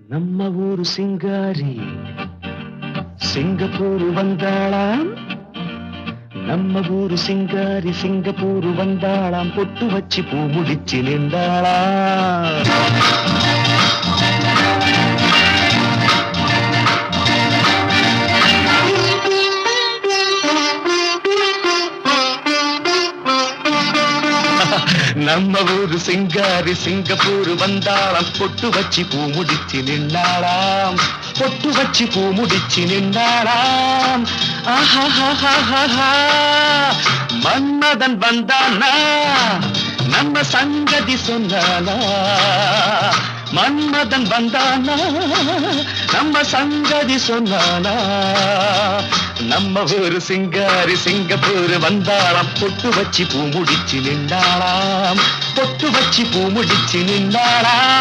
நம்ம ஊரு சிங்காரி சிங்கப்பூர் வந்தாளாம். நம்ம ஊரு சிங்காரி சிங்கப்பூர் வந்தாளாம். பொட்டு வச்சு பூ முடிச்சு நின்றாளாம். நம்ம ஊரு சிங்காரி சிங்கப்பூர் வந்தாளாம். பொட்டு வச்சு பூ முடிச்சு நின்றாளாம். பொட்டு வச்சு பூ முடிச்சு நின்றாளாம். ஆஹா, மன்மதன் வந்தானா நம்ம சங்கதி சொன்னானா. மன்மதன் வந்தானா நம்ம சங்கதி சொன்னானா. நம்ம ஊரு சிங்காரி சிங்கப்பூர் வந்தாளாம். பொட்டு வச்சு பூ முடிச்சு நின்றாளாம். பொட்டு வச்சு பூ முடிச்சு நின்றாளாம்.